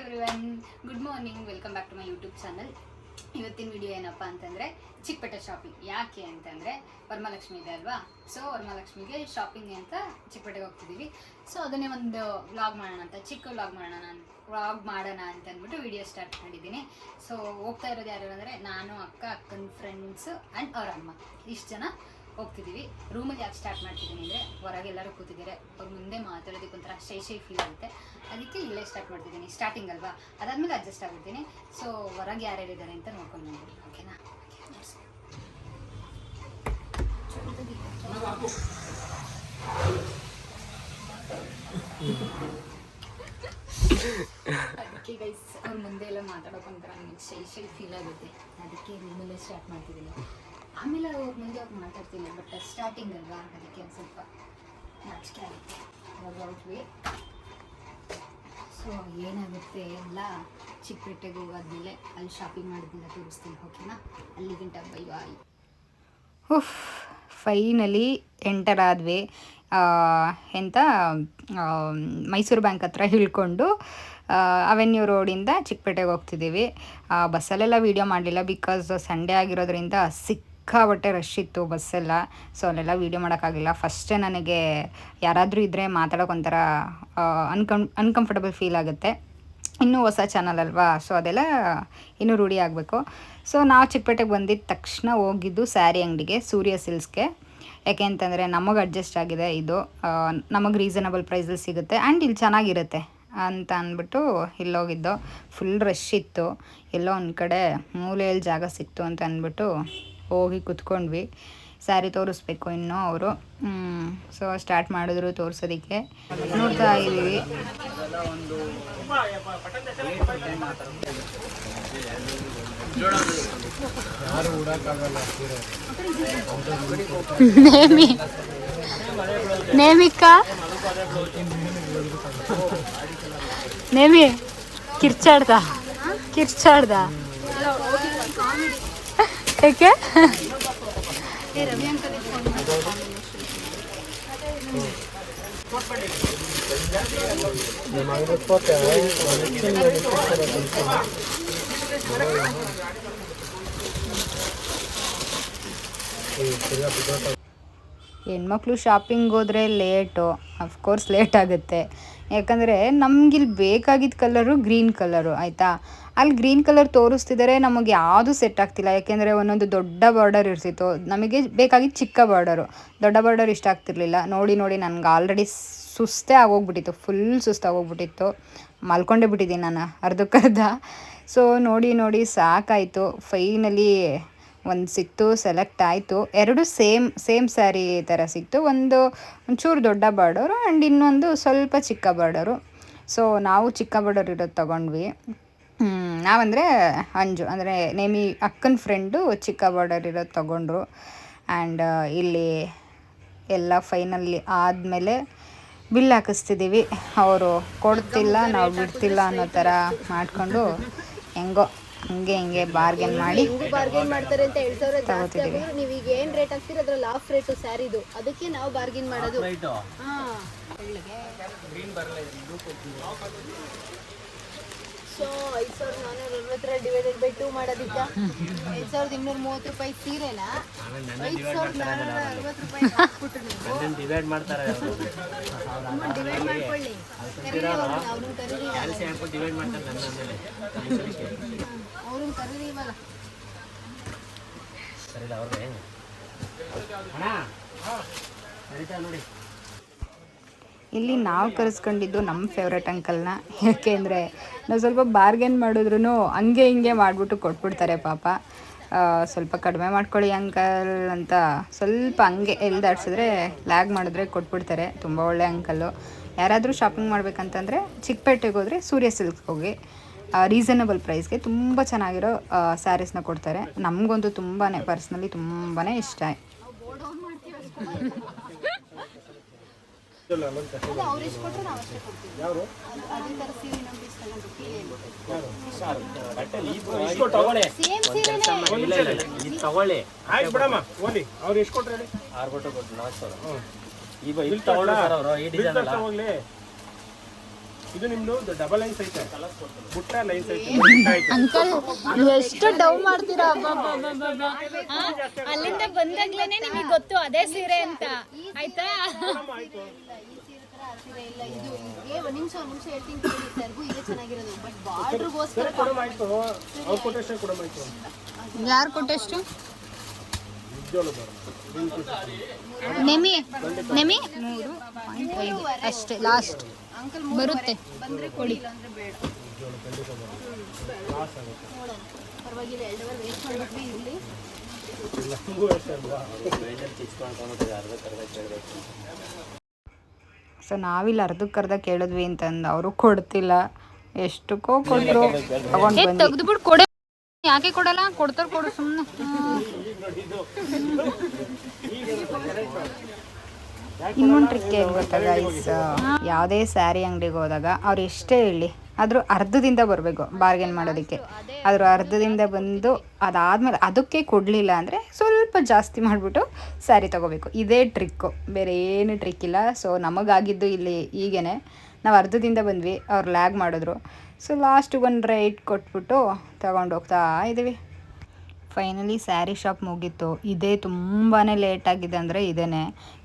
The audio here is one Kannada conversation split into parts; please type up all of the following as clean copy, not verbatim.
Everyone, good morning. Welcome back to my YouTube channel. ಇವತ್ತಿನ ವಿಡಿಯೋ ಏನಪ್ಪ ಅಂತಂದರೆ ಚಿಕ್ಕಪೇಟೆ ಶಾಪಿಂಗ್. ಯಾಕೆ ಅಂತಂದರೆ ವರಮಹಾಲಕ್ಷ್ಮಿ ಇದೆ ಅಲ್ವಾ, ಸೊ ವರಮಹಾಲಕ್ಷ್ಮಿಗೆ ಶಾಪಿಂಗ್ ಅಂತ ಚಿಕ್ಕಪೇಟೆಗೆ ಹೋಗ್ತಿದ್ದೀವಿ. ಸೊ ಅದನ್ನೇ ಒಂದು ವ್ಲಾಗ್ ಮಾಡೋಣ ಅಂತ, ಚಿಕ್ಕ ವ್ಲಾಗ್ ಮಾಡೋಣ ಅಂತ ಅಂದ್ಬಿಟ್ಟು ವಿಡಿಯೋ ಸ್ಟಾರ್ಟ್ ಮಾಡಿದ್ದೀನಿ. ಸೊ ಹೋಗ್ತಾ ಇರೋದು ಯಾರು ಅಂದರೆ ನಾನು, ಅಕ್ಕನ ಫ್ರೆಂಡ್ಸ್ ಆ್ಯಂಡ್ ಅವ್ರ ಅಮ್ಮ, ಇಷ್ಟು ಜನ ಹೋಗ್ತಿದ್ದೀವಿ. ರೂಮಲ್ಲಿ ಯಾಕೆ ಸ್ಟಾರ್ಟ್ ಮಾಡ್ತಿದ್ದೀನಿ ಅಂದರೆ ಹೊರಗೆ ಎಲ್ಲರೂ ಕೂತಿದ್ದಾರೆ, ಅವ್ರ ಮುಂದೆ ಮಾತಾಡೋದಕ್ಕೆ ಒಂಥರ ಶೈ ಫೀಲ್ ಆಗುತ್ತೆ. ಅದಕ್ಕೆ ಇಲ್ಲೇ ಸ್ಟಾರ್ಟ್ ಮಾಡ್ತಿದ್ದೀನಿ. ಸ್ಟಾರ್ಟಿಂಗ್ ಅಲ್ವಾ, ಅದಾದಮೇಲೆ ಅಡ್ಜಸ್ಟ್ ಆಗಿರ್ತೀನಿ. ಸೊ ಹೊರಗೆ ಯಾರ್ಯಾರಿದ್ದಾರೆ ಅಂತ ನೋಡ್ಕೊಂಡು ಬಂದ್ಬಿಡಿ, ಓಕೆನಾ? ಅದಕ್ಕೆ ಗೈಸ್ ಅವ್ರ ಮುಂದೆ ಎಲ್ಲ ಮಾತಾಡೋಕೊಂಥರ ನನಗೆ ಶೈ ಫೀಲ್ ಆಗುತ್ತೆ. ಅದಕ್ಕೆ ರೂಮಲ್ಲೇ ಸ್ಟಾರ್ಟ್ ಮಾಡ್ತಿದ್ದೀನಿ. ಆಮೇಲೆ ಅವ್ರ ಮುಂದೆ ಅವ್ರು ಮಾತಾಡ್ತೀನಿ, ಬಟ್ ಸ್ಟಾರ್ಟಿಂಗ್ ಅಲ್ವಾ, ಅದಕ್ಕೆ ಒಂದು ಸ್ವಲ್ಪ ನಾಚಿಕೆ ಆಗುತ್ತೆ. ಹೋಗ್ವಿ. ಸೊ ಏನಾಗುತ್ತೆ ಎಲ್ಲ ಚಿಕ್ಕಪೇಟೆಗೆ ಹೋಗಾದ್ಮೇಲೆ ಅಲ್ಲಿ ಶಾಪಿಂಗ್ ಮಾಡೋದನ್ನ ತೋರಿಸ್ತೀನಿ, ಓಕೆನಾ? ಅಲ್ಲಿಗಂಟ ಬೈ ಬಾಯ್. ಫೈನಲಿ ಎಂಟರ್ ಆದ್ವಿ. ಎಂತ ಮೈಸೂರು ಬ್ಯಾಂಕ್ ಹತ್ರ ಇಳ್ಕೊಂಡು ಅವೆನ್ಯೂ ರೋಡಿಂದ ಚಿಕ್ಕಪೇಟೆಗೆ ಹೋಗ್ತಿದ್ದೀವಿ. ಬಸ್ಸಲ್ಲೆಲ್ಲ ವೀಡಿಯೋ ಮಾಡಲಿಲ್ಲ, ಬಿಕಾಸ್ ಸಂಡೇ ಆಗಿರೋದ್ರಿಂದ ಸಿಕ್ಕಾಬಟ್ಟೆ ರಶ್ ಇತ್ತು ಬಸ್ಸೆಲ್ಲ. ಸೊ ಅಲ್ಲೆಲ್ಲ ವೀಡಿಯೋ ಮಾಡೋಕ್ಕಾಗಿಲ್ಲ. ಫಸ್ಟೇ ನನಗೆ ಯಾರಾದರೂ ಇದ್ದರೆ ಮಾತಾಡೋಕೊಂಥರ ಅನ್ಕಂಫರ್ಟಬಲ್ ಫೀಲ್ ಆಗುತ್ತೆ. ಇನ್ನೂ ಹೊಸ ಚಾನಲ್ ಅಲ್ವಾ, ಸೊ ಅದೆಲ್ಲ ಇನ್ನೂ ರೂಢಿ ಆಗಬೇಕು. ಸೊ ನಾವು ಚಿಕ್ಕಪೇಟೆಗೆ ಬಂದಿದ್ದ ತಕ್ಷಣ ಹೋಗಿದ್ದು ಸ್ಯಾರಿ ಅಂಗಡಿಗೆ, ಸೂರ್ಯ ಸಿಲ್ಕ್ಸ್ಗೆ. ಯಾಕೆ ಅಂತಂದರೆ ನಮಗೆ ಅಡ್ಜಸ್ಟ್ ಆಗಿದೆ, ಇದು ನಮಗೆ ರೀಸನಬಲ್ ಪ್ರೈಸಲ್ಲಿ ಸಿಗುತ್ತೆ ಆ್ಯಂಡ್ ಇಲ್ಲಿ ಚೆನ್ನಾಗಿರುತ್ತೆ ಅಂತ ಅಂದ್ಬಿಟ್ಟು ಇಲ್ಲೋಗಿದ್ದು. ಫುಲ್ ರಶ್ ಇತ್ತು, ಎಲ್ಲೋ ಒಂದು ಕಡೆ ಮೂಲೆಯಲ್ಲಿ ಜಾಗ ಸಿಕ್ತು ಅಂತ ಅಂದ್ಬಿಟ್ಟು ಹೋಗಿ ಕುತ್ಕೊಂಡ್ವಿ. ಸ್ಯಾರಿ ತೋರಿಸ್ಬೇಕು ಇನ್ನೂ ಅವರು. ಸೊ ಸ್ಟಾರ್ಟ್ ಮಾಡಿದ್ರು ತೋರಿಸೋದಕ್ಕೆ. ನೋಡ್ತಾ ಇದ್ದೀವಿ. ನೇಮಿಕಾ ನೇಮಿ ಕಿರ್ಚಾಡ್ದ ಏಕೆ? ಹೆಣ್ಮಕ್ಳು ಶಾಪಿಂಗ್ ಹೋದರೆ ಲೇಟು, ಅಫ್ಕೋರ್ಸ್ ಲೇಟ್ ಆಗುತ್ತೆ. ಯಾಕಂದರೆ ನಮಗಿಲ್ಲಿ ಬೇಕಾಗಿದ್ದ ಕಲರು ಗ್ರೀನ್ ಕಲರು, ಆಯಿತಾ? ಅಲ್ಲಿ ಗ್ರೀನ್ ಕಲರ್ ತೋರಿಸ್ತಿದ್ದಾರೆ, ನಮಗೆ ಯಾವುದು ಸೆಟ್ ಆಗ್ತಿಲ್ಲ. ಯಾಕೆಂದರೆ ಒಂದೊಂದು ದೊಡ್ಡ ಬಾರ್ಡರ್ ಇರ್ತಿತ್ತು, ನಮಗೆ ಬೇಕಾಗಿದ್ದು ಚಿಕ್ಕ ಬಾರ್ಡರು. ದೊಡ್ಡ ಬಾರ್ಡರ್ ಇಷ್ಟ ಆಗ್ತಿರ್ಲಿಲ್ಲ. ನೋಡಿ ನನಗೆ ಆಲ್ರೆಡಿ ಸುಸ್ತೇ ಆಗೋಗ್ಬಿಟ್ಟಿತ್ತು, ಫುಲ್ ಸುಸ್ತಾಗೋಗ್ಬಿಟ್ಟಿತ್ತು. ಮಲ್ಕೊಂಡೇ ಬಿಟ್ಟಿದ್ದೀನಿ ನಾನು ಅರ್ಧಕ್ಕರ್ಧ. ಸೊ ನೋಡಿ ಸಾಕಾಯಿತು. ಫೈನಲಿ ಒಂದು ಸಿಕ್ತು, ಸೆಲೆಕ್ಟ್ ಆಯಿತು. ಎರಡು ಸೇಮ್ ಸ್ಯಾರಿ ಥರ ಸಿಕ್ತು. ಒಂಚೂರು ದೊಡ್ಡ ಬಾರ್ಡರು ಆ್ಯಂಡ್ ಇನ್ನೊಂದು ಸ್ವಲ್ಪ ಚಿಕ್ಕ ಬಾರ್ಡರು. ಸೊ ನಾವು ಚಿಕ್ಕ ಬಾರ್ಡರ್ ಇರೋದು ತೊಗೊಂಡ್ವಿ. ನಾವಂದರೆ ಅಂಜು, ಅಂದರೆ ನೇಮಿ ಅಕ್ಕನ ಫ್ರೆಂಡು ಚಿಕ್ಕ ಬಾರ್ಡರ್ ಇರೋದು ತೊಗೊಂಡ್ರು. ಆ್ಯಂಡ್ ಇಲ್ಲಿ ಎಲ್ಲ ಫೈನಲಿ ಆದಮೇಲೆ ಬಿಲ್ ಹಾಕಿಸ್ತಿದ್ದೀವಿ. ಅವರು ಕೊಡ್ತಿಲ್ಲ, ನಾವು ಬಿಡ್ತಿಲ್ಲ ಅನ್ನೋ ಥರ ಮಾಡಿಕೊಂಡು ಹೆಂಗೋ ಹಿಂಗೆ ಬಾರ್ಗೇನ್ ಮಾಡಿ ಮಾಡ್ತಾರೆ ಅಂತ ತಗೋತಿದ್ದೀವಿ. ನೀವು ಈಗ ಏನು ರೇಟ್ ಹಾಕ್ತೀರಿ ಅದ್ರಲ್ಲಿ ಆಫ್ ರೇಟು ಸ್ಯಾರಿದು, ಅದಕ್ಕೆ ನಾವು ಬಾರ್ಗೇನ್ ಮಾಡೋದು. ಸೊ 5,460 ಡಿವೈಡೆಡ್ ಬೈ 2 ಮಾಡೋದಿಕ್ಕ 5,230 ರೂಪಾಯಿ ಸೀರೆನ 5,460 ರೂಪಾಯಿ ಹಾಕ್ಬಿಟ್ಟು ನೀವು ಡಿವೈಡ್ ಮಾಡ್ತಾರೆ. ಡಿವೈಡ್ ಮಾಡ್ಕೊಳ್ಳಿ, ಅವ್ರನ್ನ ಕರೀರಿ, ಅವ್ರನ್ನ ಕರೀರಿ ಇವಾಗ. ಇಲ್ಲಿ ನಾವು ಕರೆಸ್ಕೊಂಡಿದ್ದು ನಮ್ಮ ಫೇವ್ರೆಟ್ ಅಂಕಲ್ನ. ಯಾಕೆಂದರೆ ನಾವು ಸ್ವಲ್ಪ ಬಾರ್ಗೇನ್ ಮಾಡಿದ್ರು ಹಂಗೆ ಹಿಂಗೆ ಮಾಡಿಬಿಟ್ಟು ಕೊಟ್ಬಿಡ್ತಾರೆ ಪಾಪ. ಸ್ವಲ್ಪ ಕಡಿಮೆ ಮಾಡ್ಕೊಳ್ಳಿ ಅಂಕಲ್ ಅಂತ ಸ್ವಲ್ಪ ಹಂಗೆ ಎಳ್ದಾಡ್ಸಿದ್ರೆ ಲ್ಯಾಗ್ ಮಾಡಿದ್ರೆ ಕೊಟ್ಬಿಡ್ತಾರೆ. ತುಂಬ ಒಳ್ಳೆ ಅಂಕಲ್ಲು. ಯಾರಾದರೂ ಶಾಪಿಂಗ್ ಮಾಡಬೇಕಂತಂದರೆ ಚಿಕ್ಕಪೇಟೆಗೆ ಹೋದರೆ ಸೂರ್ಯ ಸಿಲ್ಕ್ಗೆ ಹೋಗಿ. ರೀಸನಬಲ್ ಪ್ರೈಸ್ಗೆ ತುಂಬ ಚೆನ್ನಾಗಿರೋ ಸ್ಯಾರೀಸ್ನ ಕೊಡ್ತಾರೆ. ನಮಗಂತೂ ಪರ್ಸ್ನಲಿ ತುಂಬಾ ಇಷ್ಟ. ಅವ್ರು ಎಷ್ಟು ಕೊಟ್ಟರು ನಾವು ಅಷ್ಟೇ ಕೊಡ್ತೀವಿ. ಅದೇ ಥರ ಸೀರೆ ನಮ್ಗೆ ಇಷ್ಟ ಇದು ನಿಮ್ದು ಡಬಲ್ ಲೈನ್ಸ್ ಐತೆ, ಬುಟ್ಟ ಲೈನ್ಸ್ ಐತೆ. ಅಂಕಲ್ ಎಷ್ಟು ಡವ್ ಮಾಡ್ತೀರಾ. ಅಲ್ಲಿಂದ ಬಂದಾಗ್ಲೇನೆ ನಿಮಗೆ ಗೊತ್ತು ಅದೇ ಸೀರೆ ಅಂತ ಆಯ್ತಾ. ಒಂದು ನಿಮಿಷ ಹೇಳ್ತೀನಿ ಸರ್ಗೂ ಇದೇ ಚೆನ್ನಾಗಿರೋದು. ಬಟ್ ಬಾರ್ಡ್ರಿಗೋಸ್ಕರ ಆಯ್ತು, ಅವ್ರು ಕೊಟ್ಟಷ್ಟು ಕೊಡಮಾಯ್ತು. ಯಾರು ಕೊಟ್ಟಷ್ಟು? ನಿಜವಾಗ್ಲೂ ಬರೋಣ. ನೆಮಿ 3.5 ಅಷ್ಟೇ ಲಾಸ್ಟ್ ಅಂಕಲ್ ಬರುತ್ತೆ. ಬಂದ್ರೆ ಕೊಡಿ, ಇಲ್ಲಾಂದ್ರೆ ಬೇಡ. ಪರವಾಗಿಲ್ಲ, 2 ಅವರ್ ವೇಸ್ಟ್ ಮಾಡಿಬಿಟ್ವಿ ಇರಲಿ. ನಮಗೂ ಅಷ್ಟೇ ಅಲ್ವಾ. ಸೊ ನಾವಿಲ್ಲಿ ಅರ್ಧಕ್ಕರ್ಧ ಕೇಳಿದ್ವಿ ಅಂತಂದು ಅವರು ಕೊಡ್ತಿಲ್ಲ. ಎಷ್ಟಕ್ಕೋ ಕೊಟ್ಟರು, ತಗೊಂಡು ಬಂದು ತೆಗೆದುಬಿಟ್ಟು ಕೊಡೆ. ಯಾಕೆ ಕೊಡಲ್ಲ? ಕೊಡ್ತಾರೆ, ಕೊಡು ಸುಮ್ಮನೆ. ಇನ್ನೊಂದು ಟ್ರಿಕ್ ಏನು ಗೊತ್ತಾ ಗೈಸ್, ಯಾವುದೇ ಸ್ಯಾರಿ ಅಂಗಡಿಗೆ ಹೋದಾಗ ಅವ್ರು ಎಷ್ಟೇ ಹೇಳಿ ಆದರೂ ಅರ್ಧದಿಂದ ಬರಬೇಕು ಬಾರ್ಗೇನ್ ಮಾಡೋದಕ್ಕೆ. ಆದರೂ ಅರ್ಧದಿಂದ ಬಂದು ಅದಾದಮೇಲೆ ಅದಕ್ಕೆ ಕೊಡಲಿಲ್ಲ ಅಂದರೆ ಸ್ವಲ್ಪ ಜಾಸ್ತಿ ಮಾಡಿಬಿಟ್ಟು ಸ್ಯಾರಿ ತೊಗೋಬೇಕು. ಇದೇ ಟ್ರಿಕ್ಕು, ಬೇರೆ ಏನು ಟ್ರಿಕ್ ಇಲ್ಲ. ಸೊ ನಮಗಾಗಿದ್ದು ಇಲ್ಲಿ ಹೀಗೇ, ನಾವು ಅರ್ಧದಿಂದ ಬಂದ್ವಿ, ಅವ್ರು ಲ್ಯಾಗ್ ಮಾಡಿದ್ರು. ಸೊ ಲಾಸ್ಟಿಗೆ ಒಂದು ರೇಟ್ ಕೊಟ್ಬಿಟ್ಟು ತಗೊಂಡು ಹೋಗ್ತಾ ಇದ್ದೀವಿ. ಫೈನಲಿ ಸ್ಯಾರಿ ಶಾಪ್ ಮುಗೀತು. ಇದೇ ತುಂಬಾ ಲೇಟ್ ಆಗಿದೆ ಅಂದರೆ ಇದೇ.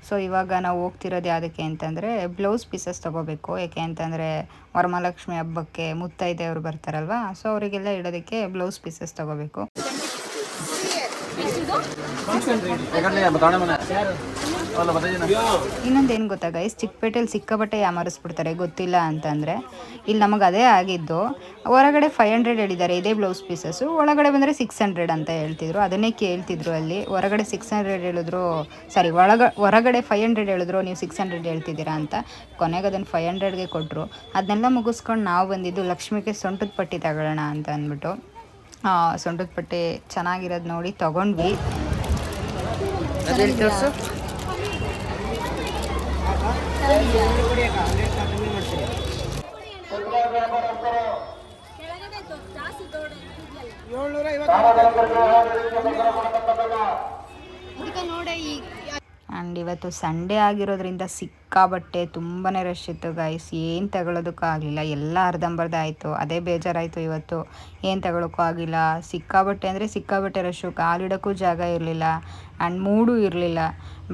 ಸೊ ಇವಾಗ ನಾವು ಹೋಗ್ತಿರೋದು ಯಾವುದಕ್ಕೆ ಅಂತಂದರೆ ಬ್ಲೌಸ್ ಪೀಸಸ್ ತೊಗೋಬೇಕು. ಯಾಕೆ ಅಂತಂದರೆ ವರಮಹಾಲಕ್ಷ್ಮಿ ಹಬ್ಬಕ್ಕೆ ಮುತ್ತೈದೆಯವರು ಬರ್ತಾರಲ್ವ, ಸೊ ಅವರಿಗೆಲ್ಲ ಇಡೋದಕ್ಕೆ ಬ್ಲೌಸ್ ಪೀಸಸ್ ತೊಗೋಬೇಕು. ಇನ್ನೊಂದೇನು ಗೊತ್ತಾ ಗೈಸ್, ಚಿಕ್ಕಪೇಟೆಯಲ್ಲಿ ಸಿಕ್ಕಾಪಟ್ಟೆ ಯಾಮಾರಿಸ್ಬಿಡ್ತಾರೆ ಗೊತ್ತಿಲ್ಲ ಅಂತಂದರೆ. ಇಲ್ಲಿ ನಮಗೆ ಅದೇ ಆಗಿದ್ದು. ಹೊರಗಡೆ 500 ಹೇಳಿದ್ದಾರೆ ಇದೇ ಬ್ಲೌಸ್ ಪೀಸಸ್ಸು, ಒಳಗಡೆ ಬಂದರೆ 600 ಅಂತ ಹೇಳ್ತಿದ್ರು. ಅದನ್ನೇ ಕೇಳ್ತಿದ್ರು ಅಲ್ಲಿ. ಹೊರಗಡೆ 600 ಹೇಳಿದ್ರು, ಸಾರಿ ಹೊರಗಡೆ 500 ಹೇಳಿದ್ರು, ನೀವು 600 ಹೇಳ್ತಿದ್ದೀರಾ ಅಂತ. ಕೊನೆಗೆ ಅದನ್ನು 500ಗೆ ಕೊಟ್ಟರು. ಅದನ್ನೆಲ್ಲ ಮುಗಿಸ್ಕೊಂಡು ನಾವು ಬಂದಿದ್ದು ಲಕ್ಷ್ಮಿಗೆ ಸೊಂಟದ ಪಟ್ಟಿ ತಗೊಳ್ಳೋಣ ಅಂತ ಅಂದ್ಬಿಟ್ಟು. ಸೊಂಟದ ಪಟ್ಟಿ ಚೆನ್ನಾಗಿರೋದು ನೋಡಿ ತೊಗೊಂಡ್ವಿ. ಆ್ಯಂಡ್ ಇವತ್ತು ಸಂಡೇ ಆಗಿರೋದ್ರಿಂದ ಸಿಕ್ಕಾಬಟ್ಟೆ ತುಂಬಾ ರಶ್ ಇತ್ತು ಗೈಸ್. ಏನು ತಗೊಳ್ಳೋದಕ್ಕೂ ಆಗಲಿಲ್ಲ, ಎಲ್ಲ ಅರ್ಧಂಬರ್ಧ ಆಯಿತು. ಅದೇ ಬೇಜಾರಾಯಿತು ಇವತ್ತು, ಏನು ತಗೊಳ್ಳೋಕ್ಕೂ ಆಗಿಲ್ಲ. ಸಿಕ್ಕಾಬಟ್ಟೆ ಅಂದರೆ ಸಿಕ್ಕಾಬಟ್ಟೆ ರಶ್ಶು, ಕಾಲಿಡೋಕ್ಕೂ ಜಾಗ ಇರಲಿಲ್ಲ ಆ್ಯಂಡ್ ಮೂಡೂ ಇರಲಿಲ್ಲ.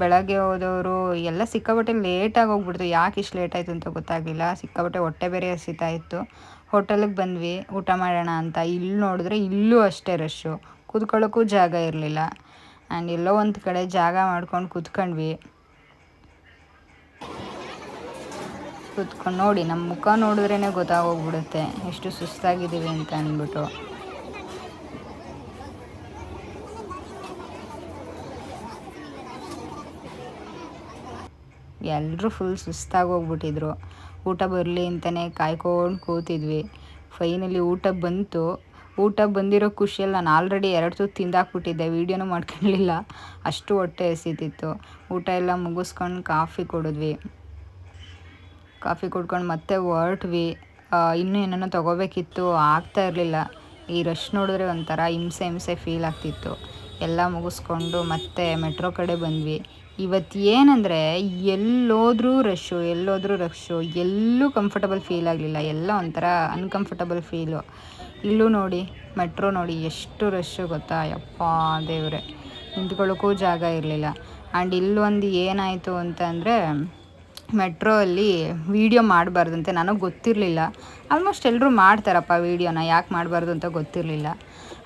ಬೆಳಗ್ಗೆ ಹೋದವರು ಎಲ್ಲ ಸಿಕ್ಕಾಬಟ್ಟೆ ಲೇಟಾಗಿ ಹೋಗ್ಬಿಡ್ತು. ಯಾಕೆ ಇಷ್ಟು ಲೇಟ್ ಆಯಿತು ಅಂತ ಗೊತ್ತಾಗಲಿಲ್ಲ. ಸಿಕ್ಕಾಬಟ್ಟೆ ಹೊಟ್ಟೆ ಬೇರೆ ಹಸಿತಾ ಇತ್ತು. ಹೋಟೆಲಿಗೆ ಬಂದ್ವಿ ಊಟ ಮಾಡೋಣ ಅಂತ. ಇಲ್ಲಿ ನೋಡಿದ್ರೆ ಇಲ್ಲೂ ಅಷ್ಟೇ ರಶ್ಶು, ಕೂತ್ಕೊಳ್ಳೋಕ್ಕೂ ಜಾಗ ಇರಲಿಲ್ಲ. ಆ್ಯಂಡ್ ಎಲ್ಲೋ ಒಂದು ಕಡೆ ಜಾಗ ಮಾಡ್ಕೊಂಡು ಕೂತ್ಕೊಂಡ್ವಿ. ಕೂತ್ಕೊಂಡು ನೋಡಿ, ನಮ್ಮ ಮುಖ ನೋಡಿದ್ರೇ ಗೊತ್ತಾಗೋಗ್ಬಿಡುತ್ತೆ ಎಷ್ಟು ಸುಸ್ತಾಗಿದ್ದೀವಿ ಅಂತ ಅಂದ್ಬಿಟ್ಟು. ಎಲ್ಲರೂ ಫುಲ್ ಸುಸ್ತಾಗೋಗ್ಬಿಟ್ಟಿದ್ರು. ಊಟ ಬರಲಿ ಅಂತಲೇ ಕಾಯ್ಕೊಂಡು ಕೂತಿದ್ವಿ. ಫೈನಲಿ ಊಟ ಬಂತು. ಊಟ ಬಂದಿರೋ ಖುಷಿಯಲ್ಲಿ ನಾನು ಆಲ್ರೆಡಿ 2 ತುತ್ತು ತಿಂದಾಕ್ಬಿಟ್ಟಿದ್ದೆ, ವೀಡಿಯೋನೂ ಮಾಡ್ಕೊಳ್ಳಲಿಲ್ಲ, ಅಷ್ಟು ಹೊಟ್ಟೆ ಹಸಿತಿತ್ತು. ಊಟ ಎಲ್ಲ ಮುಗಿಸ್ಕೊಂಡು ಕಾಫಿ ಕುಡಿದ್ವಿ. ಕಾಫಿ ಕುಡ್ಕೊಂಡು ಮತ್ತೆ ಹೊರಟ್ವಿ. ಇನ್ನೂ ಏನೋ ತೊಗೋಬೇಕಿತ್ತು, ಆಗ್ತಾ ಇರಲಿಲ್ಲ. ಈ ರಶ್ ನೋಡಿದ್ರೆ ಒಂಥರ ಹಿಂಸೆ ಫೀಲ್ ಆಗ್ತಿತ್ತು. ಎಲ್ಲ ಮುಗಿಸ್ಕೊಂಡು ಮತ್ತೆ ಮೆಟ್ರೋ ಕಡೆ ಬಂದ್ವಿ. ಇವತ್ತು ಏನಂದರೆ ಎಲ್ಲೋದ್ರೂ ರಶ್ಶು, ಎಲ್ಲೂ ಕಂಫರ್ಟಬಲ್ ಫೀಲ್ ಆಗಲಿಲ್ಲ. ಎಲ್ಲ ಒಂಥರ ಅನ್ಕಂಫರ್ಟಬಲ್ ಫೀಲು. ಇಲ್ಲೂ ನೋಡಿ, ಮೆಟ್ರೋ ನೋಡಿ ಎಷ್ಟು ರಶ್ಶು ಗೊತ್ತಾ, ಯಪ್ಪ ದೇವ್ರೆ, ನಿಂತ್ಕೊಳ್ಳೋಕ್ಕೂ ಜಾಗ ಇರಲಿಲ್ಲ. ಆ್ಯಂಡ್ ಇಲ್ಲೊಂದು ಏನಾಯಿತು ಅಂತಂದರೆ, ಮೆಟ್ರೋ ಅಲ್ಲಿ ವೀಡಿಯೋ ಮಾಡಬಾರ್ದಂತೆ. ನನಗೆ ಗೊತ್ತಿರಲಿಲ್ಲ. ಆಲ್ಮೋಸ್ಟ್ ಎಲ್ಲರೂ ಮಾಡ್ತಾರಪ್ಪ ವೀಡಿಯೋನ, ಯಾಕೆ ಮಾಡಬಾರ್ದು ಅಂತ ಗೊತ್ತಿರಲಿಲ್ಲ.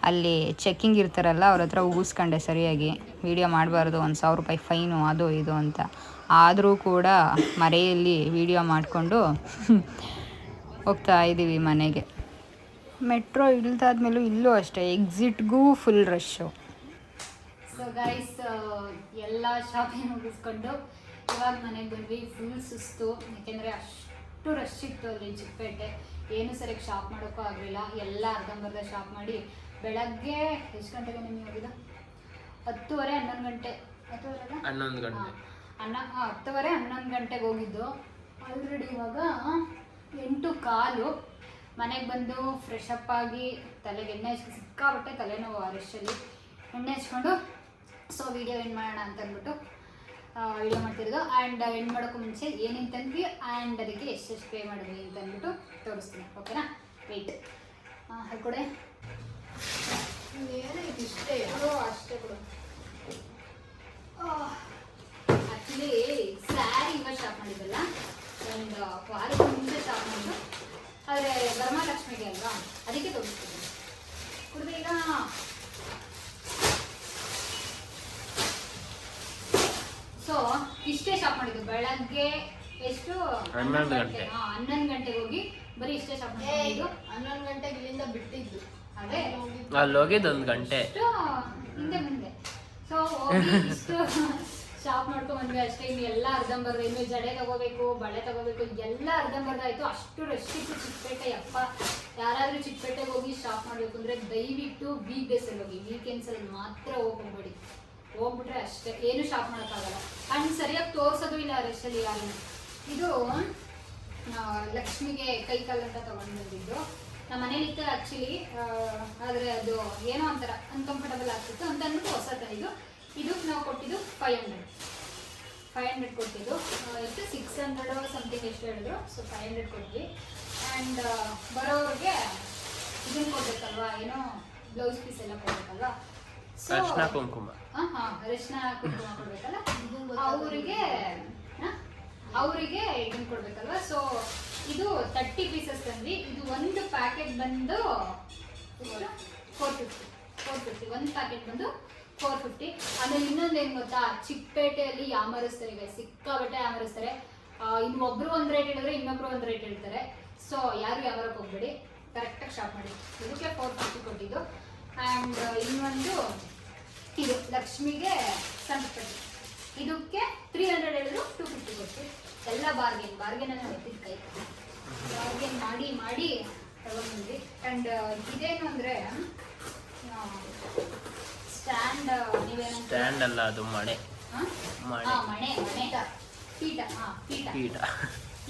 ಅಲ್ಲಿ ಚೆಕ್ಕಿಂಗ್ ಇರ್ತಾರಲ್ಲ, ಅವ್ರ ಹತ್ರ ಉಗಿಸ್ಕೊಂಡೆ ಸರಿಯಾಗಿ, ವೀಡಿಯೋ ಮಾಡಬಾರ್ದು, 1000 ರೂಪಾಯಿ ಫೈನು, ಅದು ಇದು ಅಂತ. ಆದರೂ ಕೂಡ ಮರೆಯಲ್ಲಿ ವೀಡಿಯೋ ಮಾಡಿಕೊಂಡು ಹೋಗ್ತಾ ಇದ್ದೀವಿ ಮನೆಗೆ. ಮೆಟ್ರೋ ಇಳಿದಾದ್ಮೇಲೂ ಇಲ್ಲೂ ಅಷ್ಟೇ, ಎಕ್ಸಿಟ್ಗೂ ಫುಲ್ ರಶ್ಶು. ಸೊ ಗೈಸ್, ಎಲ್ಲ ಶಾಪಿಂಗ್ ಮುಗಿಸ್ಕೊಂಡು ಇವಾಗ ಮನೆಗೆ ಬಂದ್ವಿ. ಫುಲ್ ಸುಸ್ತು, ಯಾಕೆಂದರೆ ಅಷ್ಟು ರಶ್ ಇತ್ತು ಅಲ್ಲಿ ಚಿಕ್ಕಪೇಟೆ. ಏನು ಸರಿಯಾಗಿ ಶಾಪ್ ಮಾಡೋಕ್ಕೂ ಆಗಲಿಲ್ಲ. ಎಲ್ಲ ಅರ್ಧಂಬರ್ಧ ಶಾಪ್ ಮಾಡಿ ಬೆಳಗ್ಗೆ ಎಷ್ಟು ಗಂಟೆಗೆ ನಿಮಗೆ ಹೋಗಿದ್ದು? 10:30 11 ಗಂಟೆ 11 ಗಂಟೆ 11 ಗಂಟೆಗೆ ಹೋಗಿದ್ದು. ಆಲ್ರೆಡಿ ಇವಾಗ 8:15. ಮನೆಗೆ ಬಂದು ಫ್ರೆಶ್ ಅಪ್ ಆಗಿ ತಲೆಗೆ ಎಣ್ಣೆ ಹಚ್ಕೊಂಡು, ಸಿಕ್ಕಾಬಟ್ಟೆ ತಲೆನೋವು ರಶಲ್ಲಿ, ಎಣ್ಣೆ ಹಚ್ಕೊಂಡು ಸೊ ವೀಡಿಯೋ ಏನು ಮಾಡೋಣ ಅಂತ ಅಂದ್ಬಿಟ್ಟು ವಿಡಿಯೋ ಮಾಡ್ತಿರೋದು. ಆ್ಯಂಡ್ ಎಂಡ್ ಮಾಡೋಕ್ಕೂ ಮುಂಚೆ ಏನೇನು ತಂದ್ವಿ ಆ್ಯಂಡ್ ಅದಕ್ಕೆ ಎಷ್ಟೆಷ್ಟು ಪೇ ಮಾಡಿದ್ವಿ ಅಂತ ಅಂದ್ಬಿಟ್ಟು ತೋರಿಸ್ತೀನಿ. ಓಕೆನಾ? ವೆಯ್ಟ್ ಅದು ಕೊಡೆ. ಏನೈತಿ ಇಷ್ಟೇ ಅಷ್ಟೇ ಕೊಡು. ಆ್ಯಕ್ಚುಲಿ ಸ್ಯಾರಿ ಇವಾಗ ಶಾಪ್ ಮಾಡಿದ್ದಲ್ಲ, ಒಂದು ವಾರಕ್ಕೆ ಮುಂಚೆ ಶಾಪ್ ಮಾಡಿದ್ದು. ಆದರೆ ವರಮಹಾಲಕ್ಷ್ಮಿಗೆ ಅಲ್ವಾ, ಅದಕ್ಕೆ ತೋರಿಸ್ತೀನಿ. ಕುಡ್ಬೇಗ. ಸೊ ಇಷ್ಟೇ ಶಾಪ್ ಮಾಡಿದ್ದು. ಬೆಳಗ್ಗೆ ಎಷ್ಟು 11 ಗಂಟೆ. 11 ಗಂಟೆಗೆ ಹೋಗಿ ಬರೀ ಇಷ್ಟೇ ಶಾಪ್ ಮಾಡಿದ್ದು. 11 ಗಂಟೆಗೆ ಇಲ್ಲಿಂದ ಬಿಟ್ಟಿದ್ದು. ಅದೇ ಅಲ್ಲಿ ಹೋಗಿದ್ದು 1 ಗಂಟೆ. ಇಷ್ಟು ಹಿಂದೆ ಮುಂದೆ. ಸೊ ಹೋಗಿ ಇಷ್ಟು ಶಾಪ್ ಮಾಡ್ಕೊಂಡ್ ಬಂದ್ವಿ ಅಷ್ಟೇ. ಇನ್ನು ಎಲ್ಲ ಅರ್ಧಂಬರ್ಧ, ಇನ್ನು ಜಡೆ ತಗೋಬೇಕು, ಬಳೆ ತಗೋಬೇಕು, ಎಲ್ಲ ಅರ್ಧಂಬರ್ಧ ಆಯ್ತು. ಅಷ್ಟು ರಶ್ ಇತ್ತು ಚಿಕ್ಕಪೇಟೆ. ಯಪ್ಪ, ಯಾರಾದ್ರೂ ಚಿಕ್ಕಪೇಟೆಗೆ ಹೋಗಿ ಶಾಪ್ ಮಾಡ್ಬೇಕು ಅಂದ್ರೆ ದಯವಿಟ್ಟು ವೀಕ್ ಡೇಸ್ ಅಲ್ಲಿ ಹೋಗಿ, ವೀಕೆಂಡ್ಸ್ ಅಲ್ಲಿ ಮಾತ್ರ ಹೋಗ್ಬೇಡಿ. ಹೋಗ್ಬಿಟ್ರೆ ಅಷ್ಟೇ, ಏನು ಶಾಪ್ ಮಾಡೋಕ್ಕಾಗಲ್ಲ. ಅಂಡ್ ಸರಿಯಾಗಿ ತೋರ್ಸೋದು ಇಲ್ಲ ರಶಲ್ಲಿ ಯಾರು. ಇದು ಲಕ್ಷ್ಮಿಗೆ ಕೈ ಕಾಲು ಅಂತ ತಗೊಂಡು ಬಂದಿದ್ದು. ನಮ್ಮ ಮನೇಲಿ ಇತ್ತು ಆ್ಯಕ್ಚುಲಿ, ಆದರೆ ಅದು ಏನೋ ಒಂಥರ ಅನ್ಕಂಫರ್ಟಬಲ್ ಆಗ್ತಿತ್ತು ಅಂತ ಅಂದ್ಬಿಟ್ಟು ಹೊಸ ತಂದಿದ್ದು. ಇದಕ್ಕೆ ನಾವು ಕೊಟ್ಟಿದ್ದು 500 ಕೊಟ್ಟಿದ್ದು. ಎಷ್ಟು 600 ಸಮಥಿಂಗ್ ಎಷ್ಟು ಹೇಳಿದ್ರು. ಸೊ 500 ಕೊಟ್ವಿ. ಆ್ಯಂಡ್ ಬರೋವ್ರಿಗೆ ಇದನ್ನು ಕೊಡ್ಬೇಕಲ್ವಾ, ಏನೋ ಬ್ಲೌಸ್ ಪೀಸ್ ಎಲ್ಲ ಕೊಡ್ಬೇಕಲ್ವಾ. ಸೊ ಅರ್ಶಿನ ಕುಂಕುಮ. ಅರಿಶಿನ ಕುಂಕುಮ ಕೊಡ್ಬೇಕಲ್ಲ ಅವರಿಗೆ ಇದನ್ನು ಕೊಡ್ಬೇಕಲ್ವಾ. ಸೊ ಇದು 30 ಪೀಸಸ್ ತಂದ್ವಿ. ಇದು ಒಂದು ಪ್ಯಾಕೆಟ್ ಬಂದು 450. ಒಂದು ಪ್ಯಾಕೆಟ್ ಬಂದು 450. ಆಮೇಲೆ ಇನ್ನೊಂದು ಏನು ಗೊತ್ತಾ, ಚಿಕ್ಕಪೇಟೆಯಲ್ಲಿ ಯಾಮರಿಸ್ತಾರೆ ಈಗ, ಸಿಕ್ಕಾಬಟ್ಟೆ ಯಾಮರಿಸ್ತಾರೆ. ಇನ್ನು ಒಬ್ರು ಒಂದು ರೇಟ್ ಹೇಳಿದ್ರೆ ಇನ್ನೊಬ್ರು ಒಂದು ರೇಟ್ ಹೇಳ್ತಾರೆ. ಸೊ ಯಾರು ಯಾಮರಕ್ಕೆ ಹೋಗ್ಬೇಡಿ, ಕರೆಕ್ಟಾಗಿ ಶಾಪ್ ಮಾಡಿ. ಇದಕ್ಕೆ 450 ಕೊಟ್ಟಿದ್ದು. ಆ್ಯಂಡ್ ಇನ್ನೊಂದು ಇದು ಲಕ್ಷ್ಮಿಗೆ ಸಂಪಟ್ಟಿ, ಇದಕ್ಕೆ 300 ಹೇಳಿದ್ರು 250 ಕೊಟ್ಟು. ಎಲ್ಲ ಬಾರ್ಗೇನನ್ನು ಎತ್ತಿದ ಕೈ ಬಾರ್ಗೇನ್ ಮಾಡಿ ತಗೊಂಡ್ಬಂದ್ವಿ. ಆ್ಯಂಡ್ ಇದೇನು ಅಂದರೆ ಸ್ಟ್ಯಾಂಡ್, ನೀವೇನು ಸ್ಟ್ಯಾಂಡ್ ಅಲ್ಲ, ಅದು ಮಣೆ. ಮಣೆ ಪೀಠ.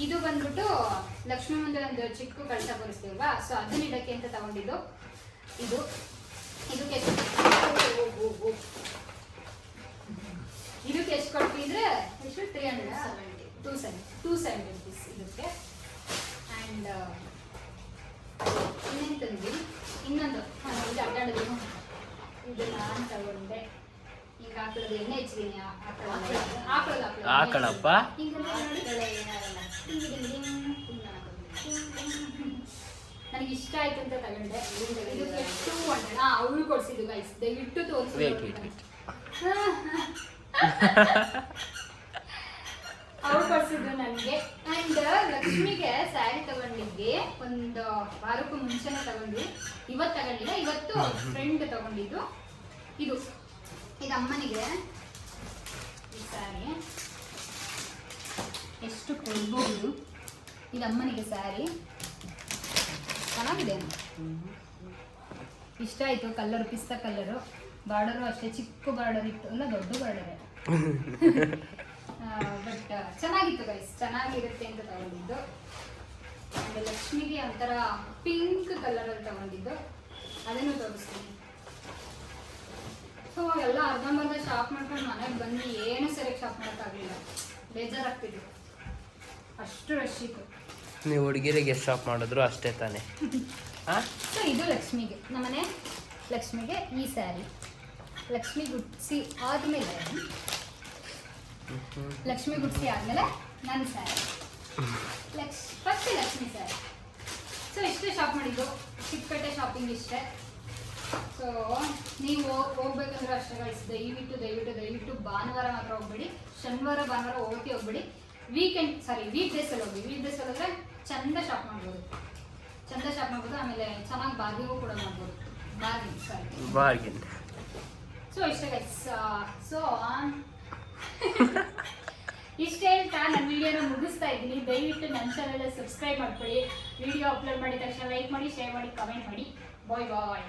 ಇದು ಬಂದ್ಬಿಟ್ಟು ಲಕ್ಷ್ಮಿ ಮುಂದೆ ಒಂದು ಚಿಕ್ಕ ಕಳಸ ಬರೆಸ್ತೀವಲ್ವಾ, ಸೊ ಅದನ್ನ ಇಡಕ್ಕೆ ಅಂತ ತಗೊಂಡಿದ್ದು. ಇದಕ್ಕೆ ಎಷ್ಟು ಕೊಡ್ತಿದ್ರೆ ಎಷ್ಟು 270 ರುಪೀಸ್ ಇದಕ್ಕೆ. ಆ್ಯಂಡ್ ಇನ್ನೇನು ತಂದ್ವಿ, ಇನ್ನೊಂದು ಇದು ಅಡ್ಡಾಡೋದು. ಇದು ನಾನು ತಗೊಂಡೆ. ಹಿಂಗೆ ಹಾಕಿರೋದು ಎಣ್ಣೆ ಹಚ್ಚಿದೀನಿ. ಆಕಳಪ್ಪ. ನನಗೆ ಇಷ್ಟ ಆಯ್ತು ಅಂತ ತಗೊಂಡೆ. ಇದಕ್ಕೆ 200. ಅವಳು ಕೊಡ್ಸಿದ್ದು ಗೈಸ್, ದಯವಿಟ್ಟು ತೋರಿಸಿ. ಅವ್ರು ಕೊಡ್ಸಿದ್ರು ನನಗೆ. ಆ್ಯಂಡ್ ಲಕ್ಷ್ಮಿಗೆ ಸ್ಯಾರಿ ತಗೊಂಡಿದ್ವಿ ಒಂದು ವಾರಕ್ಕೂ ಮುಂಚೆನೇ ತಗೊಂಡ್ವಿ. ಇವತ್ತು ತಗೊಂಡಿಲ್ಲ, ಇವತ್ತು ಫ್ರೆಂಡ್ ತಗೊಂಡಿದ್ದು. ಇದು ಅಮ್ಮನಿಗೆ ಈ ಸ್ಯಾರಿ ಎಷ್ಟು ಕೊಡ್ಬೋದು. ಇದು ಅಮ್ಮನಿಗೆ ಸ್ಯಾರಿ ಚೆನ್ನಾಗಿದೆ, ಇಷ್ಟ ಆಯಿತು. ಕಲರ್ ಪಿಸ್ತಾ ಕಲರು, ಬಾರ್ಡರು ಅಷ್ಟೇ ಚಿಕ್ಕ ಬಾರ್ಡರ್ ಇತ್ತು, ಅಲ್ಲ ದೊಡ್ಡ ಬಾರ್ಡರೇ. ಬಟ್ ಚೆನ್ನಾಗಿತ್ತು ಗೈಸ್, ಚೆನ್ನಾಗಿರುತ್ತೆ ಅಂತ ತಗೊಂಡಿದ್ದು. ಆಮೇಲೆ ಲಕ್ಷ್ಮಿಗೆ ಒಂಥರ ಪಿಂಕ್ ಕಲರಲ್ಲಿ ತಗೊಂಡಿದ್ದು, ಅದನ್ನು ತೋರಿಸ್ತೀನಿ. ಸೊ ಎಲ್ಲ ಅರ್ಧಂಬರ್ಧ ಶಾಪ್ ಮಾಡ್ಕೊಂಡು ಮನೆಗೆ ಬಂದು ಏನು ಸರಿಯಾಗಿ ಶಾಪ್ ಮಾಡೋಕ್ಕಾಗಲಿಲ್ಲ, ಬೇಜಾರಾಗ್ತಿದ್ರು, ಅಷ್ಟು ರಶ್ ಇತ್ತು. ನೀವು ಹುಡುಗಿರಿಗೆ ಎಷ್ಟು ಶಾಪ್ ಮಾಡಿದ್ರು ಅಷ್ಟೇ ತಾನೆ. ಸೊ ಇದು ಲಕ್ಷ್ಮಿಗೆ, ನಮ್ಮನೆ ಲಕ್ಷ್ಮಿಗೆ ಈ ಸ್ಯಾರಿ. ಲಕ್ಷ್ಮಿ ಗುಡ್ಸಿ ಆದಮೇಲೆ ನನ್ನ ಸ್ಯಾರಿ ಫಸ್ಟ್ ಲಕ್ಷ್ಮಿ ಸ್ಯಾರಿ. ಸೊ ಇಷ್ಟೇ ಶಾಪ್ ಮಾಡಿದ್ದು, ಚಿಕ್ಕಪೇಟೆ ಶಾಪಿಂಗ್ ಇಷ್ಟೇ. ಸೊ ನೀವು ಹೋಗ್ಬೇಕಂದ್ರೆ ಅಷ್ಟೇ ಗೈಸ್, ದಯವಿಟ್ಟು ಭಾನುವಾರ ಮಾತ್ರ ಹೋಗ್ಬೇಡಿ. ಶನಿವಾರ ಭಾನುವಾರ ಹೋಗ್ಬೇಡಿ. ವೀಕ್ ಡೇಸಲ್ಲಿ ಹೋಗಿ. ವೀಕ್ ಡೇಸಲ್ಲಿ ಹೋದರೆ ಚಂದ ಶಾಪ್ ಮಾಡ್ಬೋದು. ಆಮೇಲೆ ಚೆನ್ನಾಗಿ ಬಾರ್ಗಿಂಗು ಕೂಡ ಮಾಡ್ಬೋದು. ಬಾರ್ಗಿನ್. ಸೊ ಇಷ್ಟೇ ಗೈಸ್. ಸೊ ಇಷ್ಟೇ ಹೇಳ್ತಾ ನನ್ನ ವಿಡಿಯೋನ ಮುಗಿಸ್ತಾ ಇದ್ದೀನಿ. ದಯವಿಟ್ಟು ನನ್ನ ಚಾನಲ್ ಸಬ್ಸ್ಕ್ರೈಬ್ ಮಾಡ್ಕೊಳ್ಳಿ. ವಿಡಿಯೋ ಅಪ್ಲೋಡ್ ಮಾಡಿದ ತಕ್ಷಣ ಲೈಕ್ ಮಾಡಿ, ಶೇರ್ ಮಾಡಿ, ಕಮೆಂಟ್ ಮಾಡಿ. ಬಾಯ್.